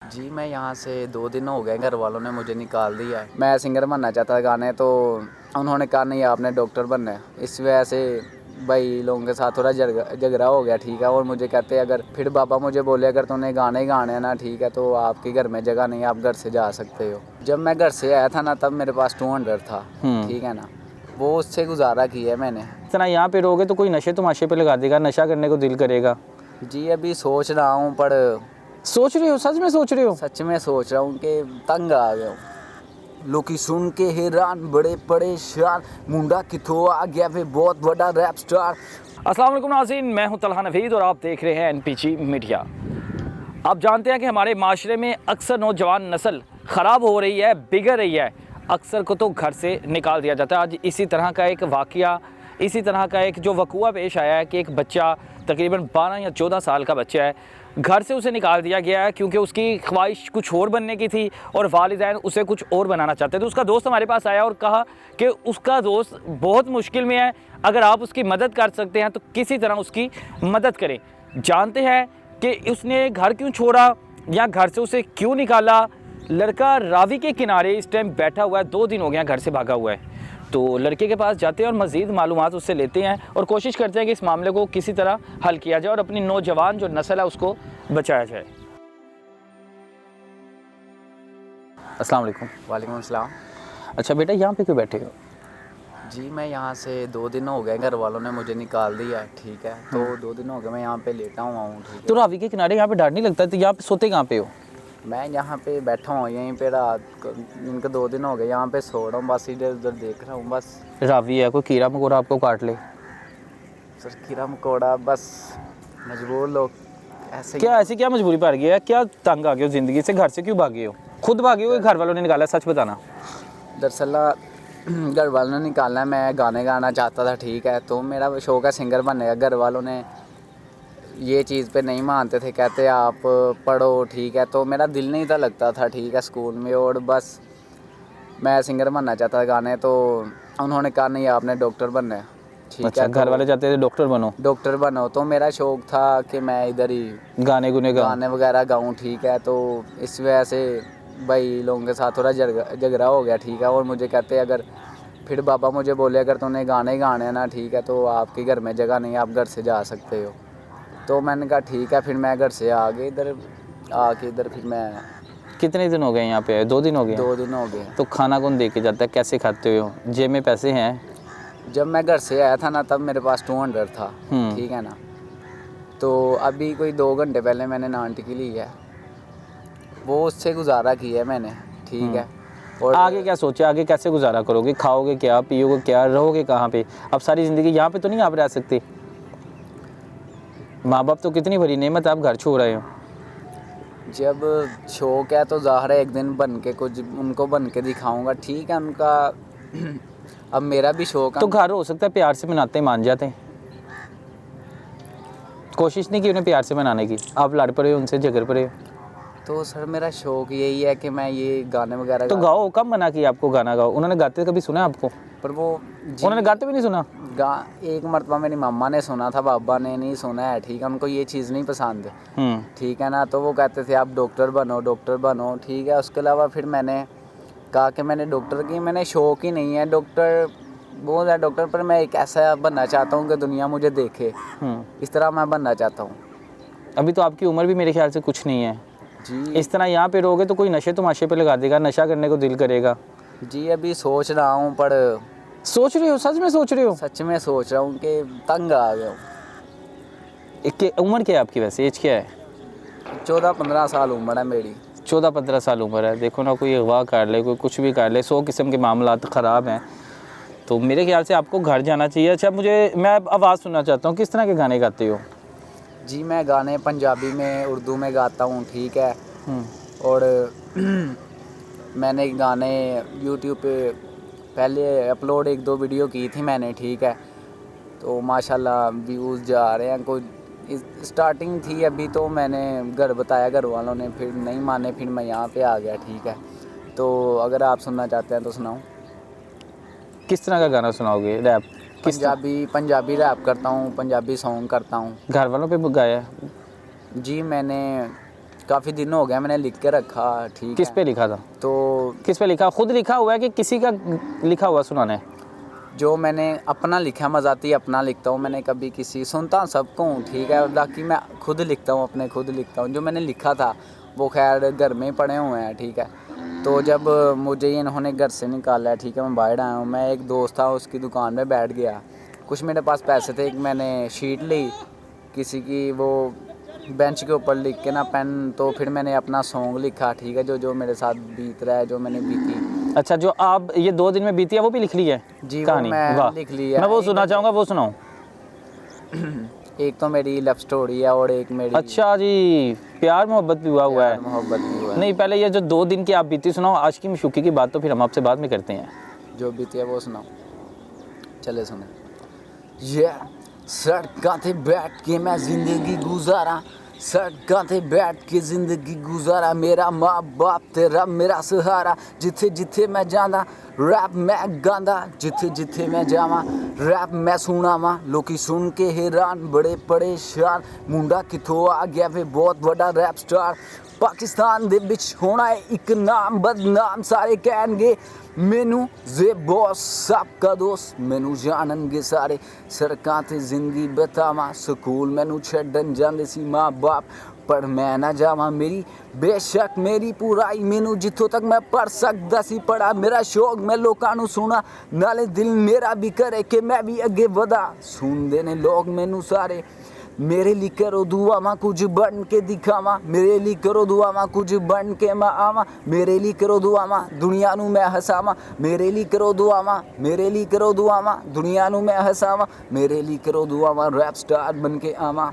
जी मैं यहाँ से 2 दिन हो गए, घर वालों ने मुझे निकाल दिया है। मैं सिंगर बनना चाहता था गाने, तो उन्होंने कहा नहीं आपने डॉक्टर बनना है। इस वजह से भाई लोगों के साथ थोड़ा झगड़ा हो गया, ठीक है। और मुझे कहते अगर फिर पापा मुझे बोले अगर तूने गाने ही गाने हैं ना, ठीक है, तो आपके घर में जगह नहीं है, आप घर से जा सकते हो। जब मैं घर से आया था ना, तब मेरे पास 200 था, ठीक है ना, वो उससे गुजारा किया है मैंने। इतना यहाँ पे रहोगे तो कोई नशे तमाशे पे लगा देगा, नशा करने को दिल करेगा। जी अभी सोच रहा हूँ, पर सोच रहे हो? सच में सोच रहे हो? सच में सोच रहा हूँ कि तंग आ गया हूँ। लोग सुन के हैरान, बड़े परेशान, मुंडा किथों आ गया वे बहुत बड़ा रैप स्टार। अस्सलाम वालेकुम नाज़रीन, मैं हूं तलहा नवीद और आप देख रहे हैं एनपीजी मीडिया। आप जानते हैं कि हमारे माशरे में अक्सर नौजवान नस्ल ख़राब हो रही है, बिगड़ रही है। अक्सर को तो घर से निकाल दिया जाता है। आज इसी तरह का एक वाक़या, इसी तरह का एक जो वक़ूआ पेश आया है कि एक बच्चा तकरीबन 12 या 14 साल का बच्चा है, घर से उसे निकाल दिया गया है क्योंकि उसकी ख्वाहिश कुछ और बनने की थी और वालिदैन उसे कुछ और बनाना चाहते थे। तो उसका दोस्त हमारे पास आया और कहा कि उसका दोस्त बहुत मुश्किल में है, अगर आप उसकी मदद कर सकते हैं तो किसी तरह उसकी मदद करें। जानते हैं कि उसने घर क्यों छोड़ा या घर से उसे क्यों निकाला। लड़का रावी के किनारे इस टाइम बैठा हुआ है, 2 दिन हो गया घर से भागा हुआ है। तो लड़के के पास जाते हैं और मज़ीद मालूमात उससे लेते हैं और कोशिश करते हैं कि इस मामले को किसी तरह हल किया जाए और अपनी नौजवान जो नस्ल है उसको बचाया जाए। अस्सलाम वालेकुम। वालेकुम अस्सलाम। अच्छा बेटा, यहाँ पे क्यों बैठे हो? जी मैं यहाँ से 2 दिन हो गए, घर वालों ने मुझे निकाल दिया है, ठीक है। तो 2 दिन हो गए मैं यहाँ पे लेटा हुआ हूँ, ठीक है। तो रावी के किनारे यहाँ पे डर नहीं लगता? तो यहाँ पे सोते कहाँ पे हो? मैं यहाँ पे बैठा हूँ, यहीं पे रात को, इनके 2 दिन हो गए यहाँ पे सो रहा हूँ, बस इधर उधर देख रहा हूँ बस। रावी है, कोई कीड़ा मकोड़ा आपको काट ले? सर कीड़ा मकोड़ा बस, मजबूर लोग ऐसे क्या ऐसी क्या मजबूरी पड़ गई है? क्या तंग आ गए हो ज़िंदगी से? घर से क्यों भागे हो? खुद भागे हो, घर वालों ने निकाला? सच बताना। दरअसल घर वालों ने निकाला है, मैं गाने गाना चाहता था, ठीक है। तो मेरा शौक है सिंगर बनने का। घर वालों ने ये चीज़ पे नहीं मानते थे, कहते आप पढ़ो, ठीक है। तो मेरा दिल नहीं था लगता था, ठीक है, स्कूल में। और बस मैं सिंगर बनना चाहता था गाने, तो उन्होंने कहा नहीं आपने डॉक्टर बनना है, ठीक अच्छा, है। घर वाले चाहते थे डॉक्टर बनो? डॉक्टर बनो। तो मेरा शौक था कि मैं इधर ही गाने गाने वगैरह गाऊँ, ठीक है। तो इस वजह से भाई लोगों के साथ थोड़ा झगड़ा हो गया, ठीक है। और मुझे कहते अगर फिर पापा मुझे बोले अगर तूने गाने ही गाने हैं ना, ठीक है, तो आपके घर में जगह नहीं है, आप घर से जा सकते हो। तो मैंने कहा ठीक है। फिर मैं घर से आके इधर फिर मैं। कितने दिन हो गए यहाँ पे? 2 दिन हो गए? 2 दिन हो गए। तो खाना कौन दे के जाता है? कैसे खाते हो? जेब में पैसे हैं? जब मैं घर से आया था ना, तब मेरे पास 200 था, ठीक है ना। तो अभी कोई 2 घंटे पहले मैंने नान टिक्की ली है, वो उससे गुजारा किया है मैंने, ठीक है। और आगे क्या सोचा? आगे कैसे गुजारा करोगे? खाओगे क्या, पियोगे क्या, रहोगे कहाँ पे? अब सारी ज़िंदगी यहाँ पे तो नहीं आप रह सकते। माँ बाप तो कितनी बड़ी नेमत, आप घर छोड़ रहे हो। जब शौक है तो ज़ाहिर है एक दिन बन के कुछ उनको बन के दिखाऊंगा, ठीक है। उनका अब मेरा भी शौक है। तो घर हो सकता है प्यार से मनाते मान जाते हैं। कोशिश नहीं की उन्हें प्यार से मनाने की, आप लड़ पड़े हो उनसे, झगड़ पड़े हो। तो सर मेरा शौक यही है कि मैं ये गाने वगैरह तो गाओ। कब मना किया आपको गाना गाओ? उन्होंने गाते कभी सुना आपको? पर वो उन्होंने गाते भी नहीं सुना? एक मरतबा मेरी मम्मा ने सुना था, बाबा ने नहीं सुना है, ठीक है। उनको ये चीज़ नहीं पसंद है, ठीक है ना। तो वो कहते थे आप डॉक्टर बनो, ठीक है। उसके अलावा फिर मैंने कहा कि मैंने डॉक्टर की मैंने शौक ही नहीं है डॉक्टर, बहुत है डॉक्टर, पर मैं एक ऐसा बनना चाहता हूँ कि दुनिया मुझे देखे, इस तरह मैं बनना चाहता हूँ। अभी तो आपकी उम्र भी मेरे ख्याल से कुछ नहीं है जी। इस तरह यहाँ पे रहोगे तो कोई नशे तमाशे पे लगा देगा, नशा करने को दिल करेगा। जी अभी सोच रहा हूँ, पर सोच रहे हो? सच में सोच रहे हो? सच में सोच रहा हूँ कि तंग आ गया हूँ। उम्र क्या है आपकी वैसे? एज क्या है? 14-15 साल उम्र है मेरी। 14-15 साल उम्र है। देखो ना, कोई अगवा कर ले, कोई कुछ भी कर ले, 100 किस्म के मामला ख़राब हैं। तो मेरे ख्याल से आपको घर जाना चाहिए। अच्छा मैं आवाज़ सुनना चाहता हूँ, किस तरह के गाने गाते हो? जी मैं गाने पंजाबी में, उर्दू में गाता हूँ, ठीक है। और मैंने गाने यूट्यूब पे पहले अपलोड 1-2 वीडियो की थी मैंने, ठीक है। तो माशाल्लाह व्यूज़ जा रहे हैं। कोई स्टार्टिंग थी अभी, तो मैंने घर बताया, घर वालों ने फिर नहीं माने, फिर मैं यहाँ पे आ गया, ठीक है। तो अगर आप सुनना चाहते हैं तो सुनाऊँ? किस तरह का गाना सुनाओगे? रैप? पंजाबी रैप करता हूँ, पंजाबी सॉन्ग करता हूँ। घर वालों पे गाया? जी मैंने काफ़ी दिन हो गया मैंने लिख के रखा, ठीक किस है। पे लिखा था? तो किस पे लिखा? खुद लिखा हुआ है कि किसी का लिखा हुआ सुनाना है? जो मैंने अपना लिखा, मज़ाती अपना लिखता हूँ, मैंने कभी किसी सुनता हूँ सबको हूँ, ठीक है, बाकी मैं खुद लिखता हूँ, अपने खुद लिखता हूँ। जो मैंने लिखा था वो खैर घर में ही पड़े हुए हैं, ठीक है। तो जब मुझे इन्होंने घर से निकाला है, ठीक है, मैं बाहर आया हूँ, मैं एक दोस्त था उसकी दुकान में बैठ गया, कुछ मेरे पास पैसे थे, एक मैंने शीट ली किसी की, वो बेंच के ऊपर लिख के ना पेन, तो फिर मैंने अपना सॉन्ग लिखा, ठीक है, जो जो मेरे साथ बीत रहा है, जो मैंने बीती। अच्छा, जो आप ये 2 दिन में बीती है वो भी लिख ली है? जी, वो कहानी? मैं वाह, लिख ली है। मैं वो सुनना चाहूँगा, वो सुनाओ। एक तो मेरी लव स्टोरी है और एक मेरी अच्छा जी, प्यार मोहब्बत भी हुआ है? मोहब्बत भी हुआ है। नहीं, पहले ये जो 2 दिन की आप बीती सुनाओ, आशिकी मशूकी की बात तो फिर हम आपसे बाद में करते हैं। जो बीती है वो सुनाओ, चले सुने। ये सड़कों पे बैठ के मैं जिंदगी गुजारा, सड़कों पे बैठ के जिंदगी गुजारा, मेरा माँ बाप तेरा मेरा सहारा, जिथे जिथे मैं जांदा रैप मैं गांदा, जिथे जिथे मैं जावा रैप मैं सुनावा, लोकी सुन के हैरान बड़े परेशान, मुंडा किथों आ गया वे बहुत बड़ा रैप स्टार, पाकिस्तान दे विच होना है एक नाम बदनाम, सारे कहणगे मैनू जे बॉस सबका दोस्त, मैनू जाननगे सारे, सड़कां ते जिंदगी बतावा, स्कूल मैनू छड्डन जांदे सी माँ बाप, पर मैं ना जावा मेरी बेशक मेरी पुराई, मैनू जिथों तक मैं पढ़ सकदा सी पढ़ा, मेरा शौक मैं लोकां नू सुना, नाले दिल मेरा भी करे कि मैं भी अगे वधा, सुनदे ने लोग मैनू सारे, मेरे लिए करो दुआ माँ कुछ बन के दिखावा, मेरे लिए करो दुआ माँ कुछ बन के मैं आवा, मेरे लिए करो दुआ माँ दुनिया नू मैं हसावा, मेरे लिए करो दुआ माँ, मेरे लिए करो दुआ माँ दुनिया नू मैं हसावा, मेरे लिए करो दुआ माँ रैप स्टार बन के आवा,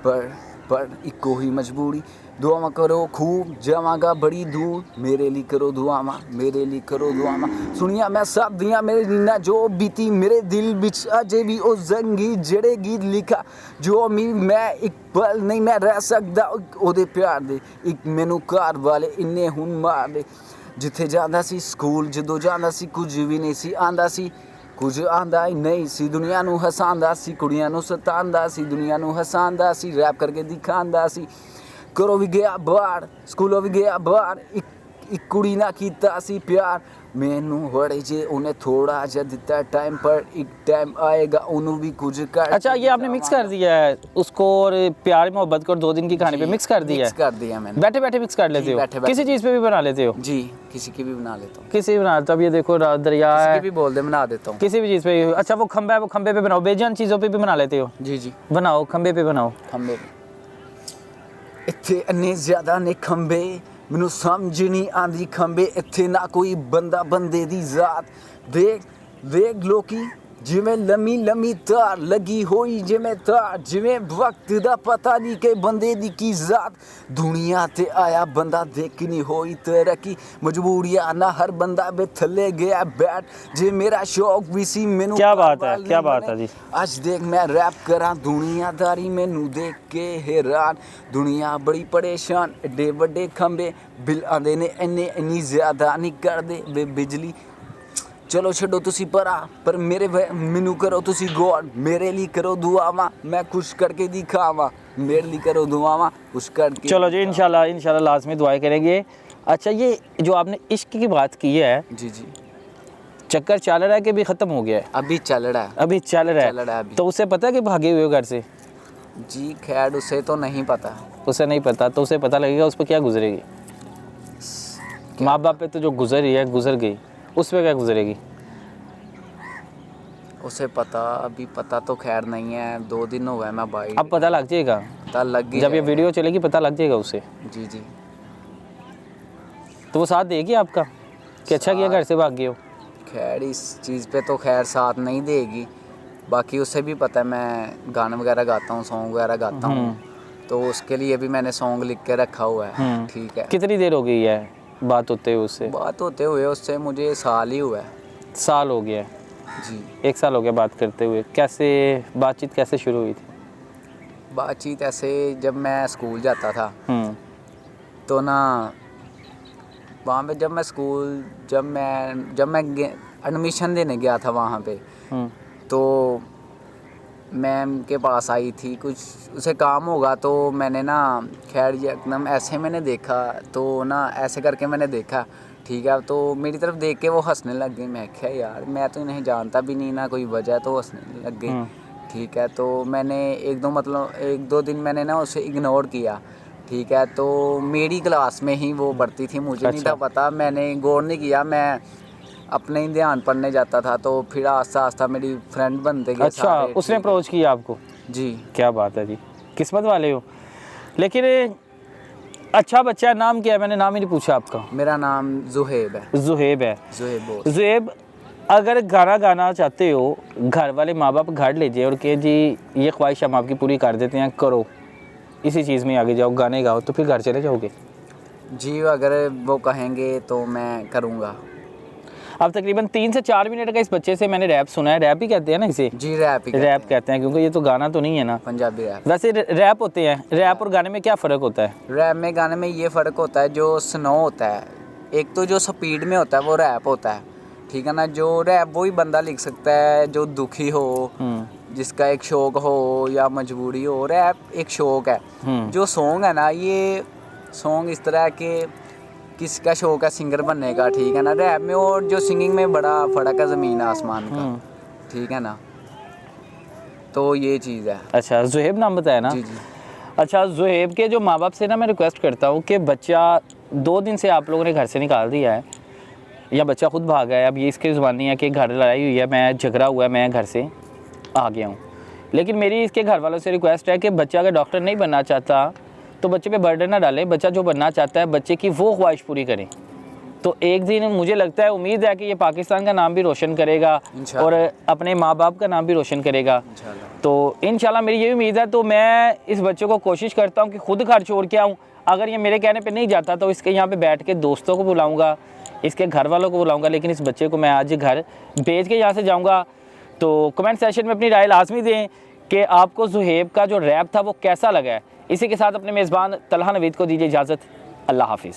पर इको ही मजबूरी, दुआ करो खूब जावांगा बड़ी दूर, मेरे लिए करो दुआ माँ, मेरे लिए करो दुआ माँ, सुनिया मैं सब दियाँ मेरे नीना जो बीती, मेरे दिल बिच अजे भी ओ जंगी जेड़े गीत लिखा, जो मैं एक पल नहीं मैं रह सकदा ओदे प्यार दे, एक मैनू घर वाले इन्ने हुन मार दे, जिथे जांदा सी स्कूल जदों जांदा सी कुछ भी नहीं सी आंदा सी, कुछ आंदा ही नहीं सी, दुनिया नू हसांदा सी, कुड़ियां नू सतांदा सी, दुनिया नू हसांदा सी, रैप करके दिखांदा सी, घरों भी गया बाहर स्कूलों भी गया बाहर, एक कुड़ी ना कीता सी प्यार, मैनू हड़े जे उन्हें थोड़ा जा दिता टाइम, पर एक टाइम आएगा उन्हों भी कुछ कर। अच्छा, ये आपने मिक्स कर दिया है उसको और प्यार मोहब्बत को और 2 दिन की कहानी पे मिक्स कर दिया है? मिक्स कर दिया मैंने, बैठे बैठे मिक्स कर लेते हो? बैठे-बैठे। किसी चीज़ पे भी बना लेते हो? जी, किसी की भी बना लेता हूँ, किसी भी बना, तब ये देखो दरिया किसी है, की भी बोल दे बना देता हूँ, किसी भी चीज़ पे। अच्छा, वो खंबा है, वो खंबे पे बनाओ, बेजान चीज़ों पे भी बना लेते हो? जी जी, बनाओ, खंबे पे बनाओ। खंबे इत्थे अन्ने ज़्यादा ने खंबे, मैनू समझ नहीं आंदी खंबे, इत्थे ना कोई बंदा बंदे दी जात, देख देख लोकी जिवें लम्मी लम्मी तार लगी होई, जिवें तार जिवें वक्त दा पता नहीं कि बंदे दी की जात, दुनिया ते आया बंदा देखनी होई तरक्की, मजबूरियां ना हर बंदा बे थले गया बैठ, जे मेरा शौक भी सी मैनू क्या बात है, क्या बात है जी। आज देख मैं रैप करा दुनियादारी मैनू देख के हैरान, दुनिया बड़ी परेशान, एडे वड्डे खंबे बिल आंदे ने इन्नी ज़्यादा नहीं करदे वे बिजली, चलो छड्डो तुसी परा, पर मेरे मैनू करो तुसी गॉड, मेरे लिए करो दुआवा मैं खुश करके दिखावा, मेरे लिए करो दुआवा खुश करके। चलो जी, इंशाल्लाह लाजमी दुआएं करेंगे। अच्छा, ये जो आपने इश्क की बात की है, जी जी, चक्कर चल रहा है कि भी ख़त्म हो गया है? अभी चल रहा है, अभी चल रहा है अभी। तो उसे पता है कि भागे हुए हो घर से? जी खैर उसे तो नहीं पता, उसे नहीं पता, तो उसे पता लगेगा उस पर क्या गुजरेगी। माँ बाप पे तो जो गुजरी है गुजर गई, उस पर क्या गुजरेगी? उसे पता अभी पता तो खैर नहीं है, 2 दिन हो गए मैं बाइक, अब पता लग जाएगा, पता लग जब ये वीडियो चलेगी पता लग जाएगा उसे। जी जी, तो वो साथ देगी आपका कि अच्छा किया घर से भाग गए हो? खैर इस चीज़ पे तो खैर साथ नहीं देगी, बाकी उसे भी पता है मैं गाने वगैरह गाता हूँ, सॉन्ग वगैरह गाता हूँ, तो उसके लिए भी मैंने सॉन्ग लिख के रखा हुआ है, ठीक है। कितनी देर हो गई है बात होते हुए उससे? बात होते हुए उससे मुझे साल ही हुआ है। साल हो गया है? जी, 1 साल हो गया बात करते हुए। कैसे बातचीत कैसे शुरू हुई थी? बातचीत ऐसे जब मैं स्कूल जाता था तो ना वहाँ पे जब मैं एडमिशन देने गया था वहाँ पे, तो मैम के पास आई थी, कुछ उसे काम होगा तो मैंने ना खैर ये एकदम ऐसे मैंने देखा तो ना ऐसे करके मैंने देखा, ठीक है। तो मेरी तरफ देख के वो हंसने लग गई। मैं क्या यार, मैं तो इन्हें जानता भी नहीं ना कोई वजह, तो हंसने लग गई, ठीक है। तो मैंने एक दो दिन मैंने ना उसे इग्नोर किया, ठीक है। तो मेरी क्लास में ही वो पढ़ती थी, मुझे नहीं था पता, मैंने गौर नहीं किया, मैं अपने ही ध्यान पढ़ने जाता था। तो फिर आस्ता आस्ता मेरी फ्रेंड बनते गए अच्छा, सारे, उसने ठीक है। अप्रोच किया आपको? जी, क्या बात है जी, किस्मत वाले हो। लेकिन अच्छा बच्चा है, नाम क्या है? मैंने नाम ही नहीं पूछा आपका। मेरा नाम जुहेब है। जुहेब है। जुहेब बोस। जुहेब, अगर गाना गाना चाहते हो, घर वाले माँ बाप घर ले जाए और कहे जी ये ख्वाहिश हम आपकी पूरी कर देते हैं, करो, इसी चीज़ में आगे जाओ, गाने गाओ, तो फिर घर चले जाओगे? जी, अगर वो कहेंगे तो मैं करूँगा। अब तकरीबन 3 से 4 मिनट का इस बच्चे से मैंने रैप सुना है। रैप ही कहते हैं ना इसे? जी, रैप ही रैप कहते हैं, क्योंकि ये तो गाना तो नहीं है ना, पंजाबी रैप। वैसे रैप होते हैं। रैप और गाने में क्या फ़र्क होता है? रैप में गाने में ये फ़र्क होता है, जो स्लो होता है, एक तो जो स्पीड में होता है वो रैप होता है, ठीक है ना। जो रैप वही बंदा लिख सकता है जो दुखी हो, जिसका एक शौक हो या मजबूरी हो। रैप एक शौक है। जो सॉन्ग है ना, ये सॉन्ग इस तरह के किसका शौक है सिंगर बनने का, ठीक है ना। रैप में और जो सिंगिंग में बड़ा फ़र्क है ज़मीन आसमान का, ठीक है ना। तो ये चीज़ है। अच्छा, जुहेब नाम बताया ना? जी जी। अच्छा, जुहेब के जो माँ बाप से ना मैं रिक्वेस्ट करता हूँ कि बच्चा 2 दिन से आप लोगों ने घर से निकाल दिया है, या बच्चा खुद भागा है, अब ये इसकी ज़ुबानी है कि घर लड़ाई हुई है, मैं झगड़ा हुआ है, मैं घर से आ गया हूँ। लेकिन मेरी इसके घर वालों से रिक्वेस्ट है कि बच्चा अगर डॉक्टर नहीं बनना चाहता तो बच्चे पे बर्डन ना डालें। बच्चा जो बनना चाहता है, बच्चे की वो ख्वाहिश पूरी करें। तो एक दिन मुझे लगता है, उम्मीद है कि ये पाकिस्तान का नाम भी रोशन करेगा और अपने माँ बाप का नाम भी रोशन करेगा। तो इंशाल्लाह मेरी ये उम्मीद है। तो मैं इस बच्चे को कोशिश करता हूँ कि खुद घर छोड़ के आऊँ। अगर ये मेरे कहने पे नहीं जाता तो इसके यहाँ पे बैठ के दोस्तों को बुलाऊँगा, इसके घर वालों को बुलाऊँगा, लेकिन इस बच्चे को मैं आज घर भेज के यहाँ से जाऊँगा। तो कमेंट सेशन में अपनी राय लाजमी दें कि आपको जुहेब का जो रैप था वो कैसा लगा है। इसी के साथ अपने मेज़बान तलहा नवीद को दीजिए इजाज़त। अल्लाह हाफिज़।